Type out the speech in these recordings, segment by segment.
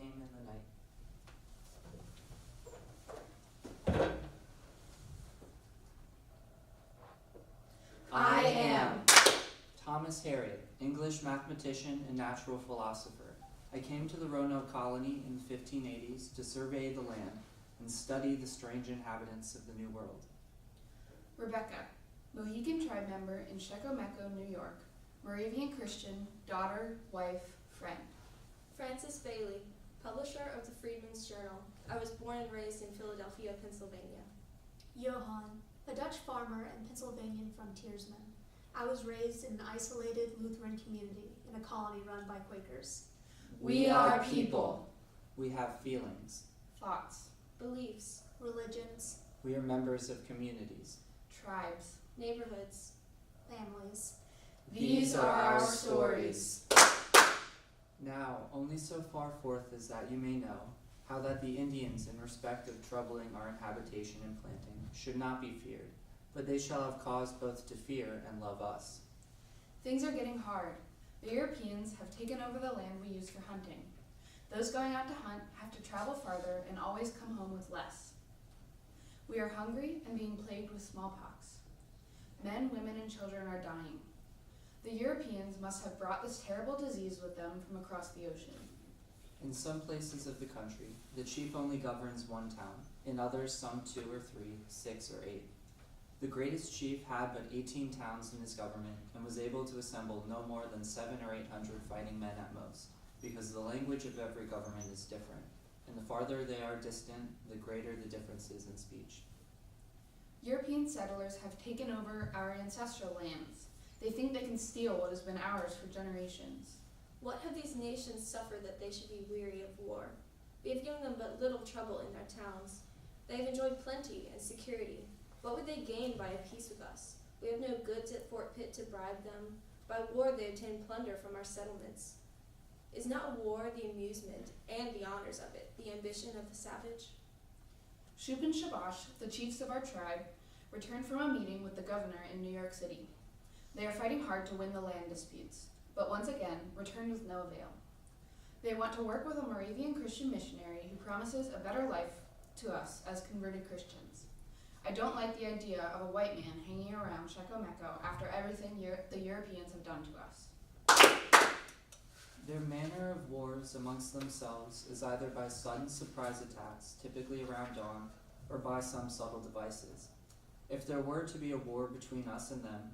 came in the night. I am Thomas Harriot, English mathematician and natural philosopher. I came to the Roanoke colony in the 1580s to survey the land and study the strange inhabitants of the New World. Rebecca, Mohegan tribe member in Checomeco, New York, Moravian Christian, daughter, wife, friend. Frances Bailey, publisher of the Freedmen's Journal. I was born and raised in Philadelphia, Pennsylvania. Johann, a Dutch farmer and Pennsylvanian frontiersman. I was raised in an isolated Lutheran community in a colony run by Quakers. We are people. We have feelings. Thoughts. Beliefs. Religions, We are members of communities. Tribes. Neighborhoods. families. These are our stories. Now, only so far forth as that you may know, how that the Indians, in respect of troubling our inhabitation and planting, should not be feared, but they shall have cause both to fear and love us. Things are getting hard. The Europeans have taken over the land we use for hunting. Those going out to hunt have to travel farther and always come home with less. We are hungry and being plagued with smallpox. Men, women, and children are dying. The Europeans must have brought this terrible disease with them from across the ocean. In some places of the country, the chief only governs one town, in others some 2 or 3, 6 or 8. The greatest chief had but 18 towns in his government, and was able to assemble no more than 700 or 800 fighting men at most, because the language of every government is different, and the farther they are distant, the greater the differences in speech. European settlers have taken over our ancestral lands. They think they can steal what has been ours for generations. What have these nations suffered that they should be weary of war? We have given them but little trouble in their towns. They have enjoyed plenty and security. What would they gain by a peace with us? We have no goods at Fort Pitt to bribe them. By war they obtain plunder from our settlements. Is not war the amusement and the honors of it, the ambition of the savage? Shoup and Shabash, the chiefs of our tribe, returned from a meeting with the governor in New York City. They are fighting hard to win the land disputes, but once again returned with no avail. They want to work with a Moravian Christian missionary who promises a better life to us as converted Christians. I don't like the idea of a white man hanging around Checomeco after everything the Europeans have done to us. Their manner of wars amongst themselves is either by sudden surprise attacks, typically around dawn, or by some subtle devices. If there were to be a war between us and them,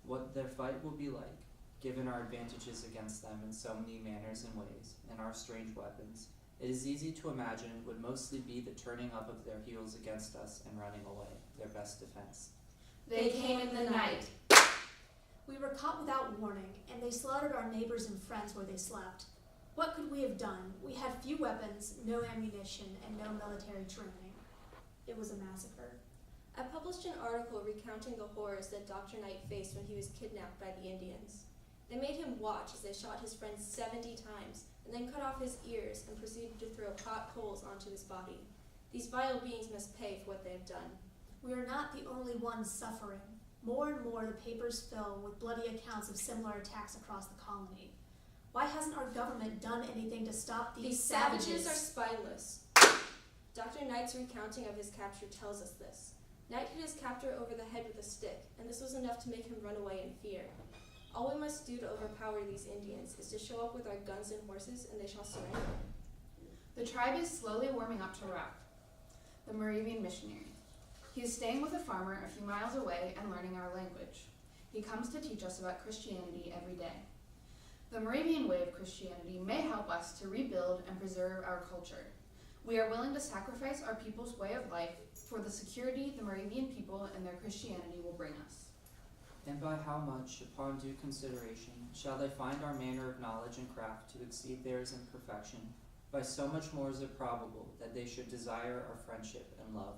what their fight will be like, given our advantages against them in so many manners and ways, and our strange weapons, it is easy to imagine it would mostly be the turning up of their heels against us and running away, their best defense. They came in the night. We were caught without warning, and they slaughtered our neighbors and friends where they slept. What could we have done? We had few weapons, no ammunition, and no military training. It was a massacre. I published an article recounting the horrors that Dr. Knight faced when he was kidnapped by the Indians. They made him watch as they shot his friend 70 times, and then cut off his ears and proceeded to throw hot coals onto his body. These vile beings must pay for what they have done. We are not the only ones suffering. More and more the papers fill with bloody accounts of similar attacks across the colony. Why hasn't our government done anything to stop these savages are spineless. Dr. Knight's recounting of his capture tells us this. Knight hit his captor over the head with a stick, and this was enough to make him run away in fear. All we must do to overpower these Indians is to show up with our guns and horses, and they shall surrender. The tribe is slowly warming up to Ralph, the Moravian missionary. He is staying with a farmer a few miles away and learning our language. He comes to teach us about Christianity every day. The Moravian way of Christianity may help us to rebuild and preserve our culture. We are willing to sacrifice our people's way of life for the security the Moravian people and their Christianity will bring us. And by how much, upon due consideration, shall they find our manner of knowledge and craft to exceed theirs in perfection, by so much more is it probable that they should desire our friendship and love,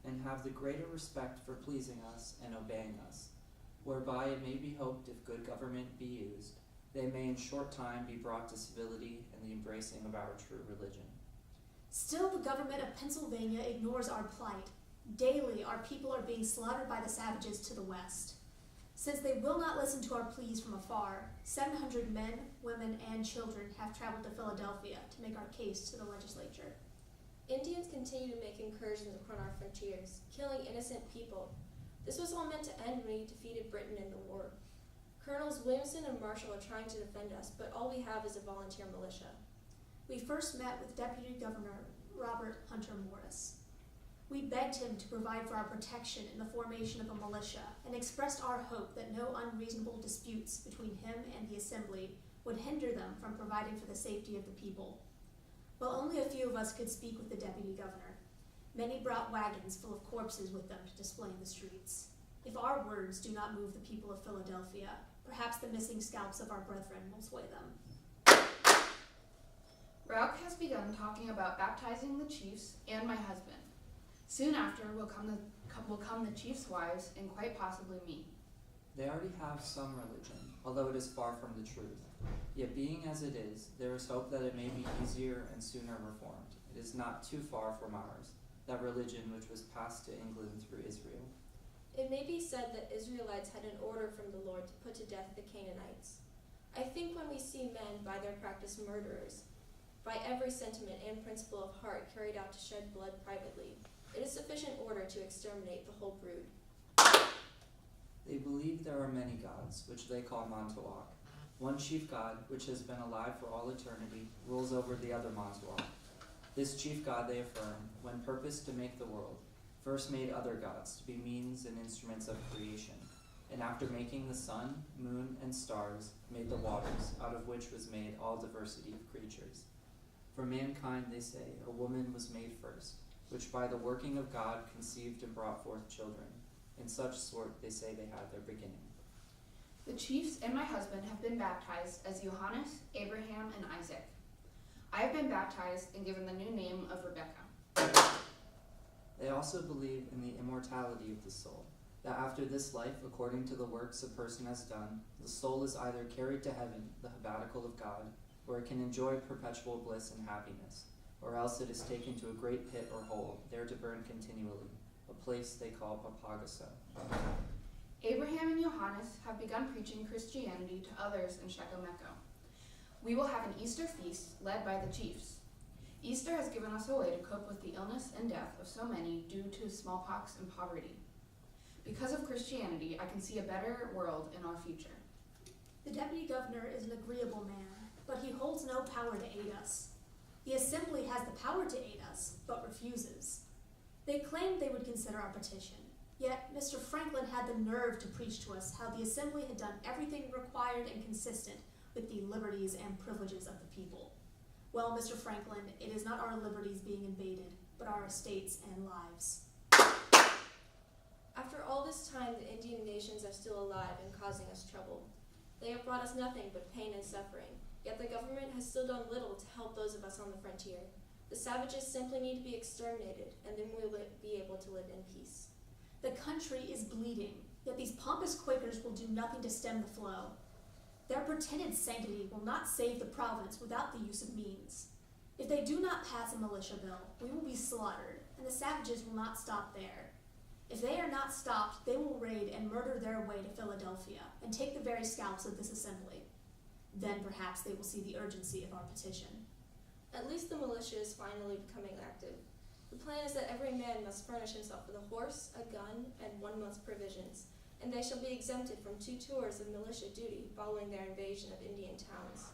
and have the greater respect for pleasing us and obeying us, whereby it may be hoped, if good government be used, they may in short time be brought to civility and the embracing of our true religion. Still, the government of Pennsylvania ignores our plight. Daily, our people are being slaughtered by the savages to the west. Since they will not listen to our pleas from afar, 700 men, women, and children have traveled to Philadelphia to make our case to the legislature. Indians continue to make incursions upon our frontiers, killing innocent people. This was all meant to end when he defeated Britain in the war. Colonels Williamson and Marshall are trying to defend us, but all we have is a volunteer militia. We first met with Deputy Governor Robert Hunter Morris. We begged him to provide for our protection in the formation of a militia and expressed our hope that no unreasonable disputes between him and the Assembly would hinder them from providing for the safety of the people. While only a few of us could speak with the Deputy Governor, many brought wagons full of corpses with them to display in the streets. If our words do not move the people of Philadelphia, perhaps the missing scalps of our brethren will sway them. Rauch has begun talking about baptizing the chiefs and my husband. Soon after will come the chiefs' wives and quite possibly me. They already have some religion, although it is far from the truth. Yet being as it is, there is hope that it may be easier and sooner reformed. It is not too far from ours, that religion which was passed to England through Israel. It may be said that Israelites had an order from the Lord to put to death the Canaanites. I think when we see men by their practice murderers, by every sentiment and principle of heart carried out to shed blood privately, it is sufficient order to exterminate the whole brood. They believe there are many gods, which they call Montauk. One chief god, which has been alive for all eternity, rules over the other Montauk. This chief god, they affirm, when purposed to make the world, first made other gods to be means and instruments of creation, and after making the sun, moon, and stars, made the waters, out of which was made all diversity of creatures. For mankind, they say, a woman was made first, which by the working of God conceived and brought forth children. In such sort they say they had their beginning. The chiefs and my husband have been baptized as Johannes, Abraham, and Isaac. I have been baptized and given the new name of Rebecca. They also believe in the immortality of the soul, that after this life, according to the works a person has done, the soul is either carried to heaven, the habitacle of God, where it can enjoy perpetual bliss and happiness, or else it is taken to a great pit or hole, there to burn continually, a place they call Papagosa. Abraham and Johannes have begun preaching Christianity to others in Shekomeco. We will have an Easter feast led by the chiefs. Easter has given us a way to cope with the illness and death of so many due to smallpox and poverty. Because of Christianity, I can see a better world in our future. The Deputy Governor is an agreeable man, but he holds no power to aid us. The Assembly has the power to aid us, but refuses. They claimed they would consider our petition, yet Mr. Franklin had the nerve to preach to us how the Assembly had done everything required and consistent with the liberties and privileges of the people. Well, Mr. Franklin, it is not our liberties being invaded, but our estates and lives. After all this time, the Indian nations are still alive and causing us trouble. They have brought us nothing but pain and suffering, yet the government has still done little to help those of us on the frontier. The savages simply need to be exterminated, and then we will be able to live in peace. The country is bleeding, yet these pompous Quakers will do nothing to stem the flow. Their pretended sanctity will not save the province without the use of means. If they do not pass a militia bill, we will be slaughtered, and the savages will not stop there. If they are not stopped, they will raid and murder their way to Philadelphia and take the very scalps of this assembly. Then perhaps they will see the urgency of our petition. At least the militia is finally becoming active. The plan is that every man must furnish himself with a horse, a gun, and 1 month's provisions, and they shall be exempted from 2 tours of militia duty following their invasion of Indian towns.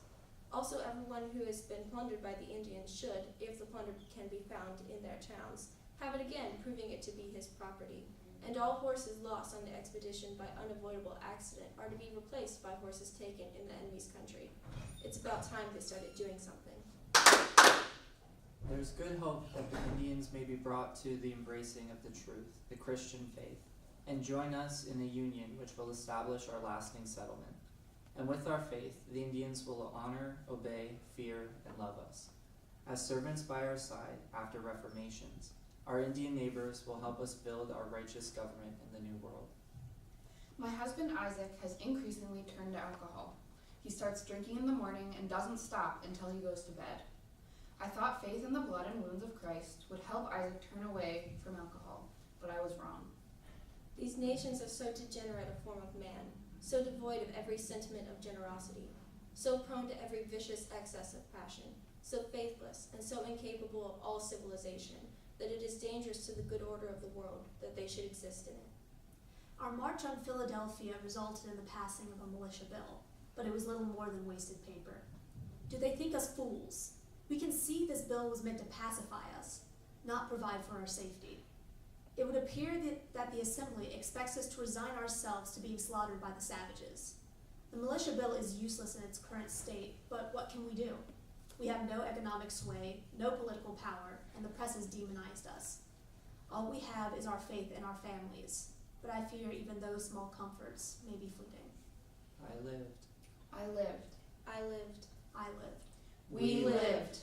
Also, everyone who has been plundered by the Indians should, if the plunder can be found in their towns, have it again, proving it to be his property. And all horses lost on the expedition by unavoidable accident are to be replaced by horses taken in the enemy's country. It's about time they started doing something. There is good hope that the Indians may be brought to the embracing of the truth, the Christian faith, and join us in a union which will establish our lasting settlement. And with our faith, the Indians will honor, obey, fear, and love us. As servants by our side after reformations, our Indian neighbors will help us build our righteous government in the New World. My husband Isaac has increasingly turned to alcohol. He starts drinking in the morning and doesn't stop until he goes to bed. I thought faith in the blood and wounds of Christ would help Isaac turn away from alcohol, but I was wrong. These nations are so degenerate a form of man. so devoid of every sentiment of generosity, so prone to every vicious excess of passion, so faithless and so incapable of all civilization that it is dangerous to the good order of the world that they should exist in it. Our march on Philadelphia resulted in the passing of a militia bill, but it was little more than wasted paper. Do they think us fools? We can see this bill was meant to pacify us, not provide for our safety. It would appear that the Assembly expects us to resign ourselves to being slaughtered by the savages. The militia bill is useless in its current state, but what can we do? We have no economic sway, no political power, and the press has demonized us. All we have is our faith in our families, but I fear even those small comforts may be fleeting. I lived. I lived. I lived. I lived. We lived.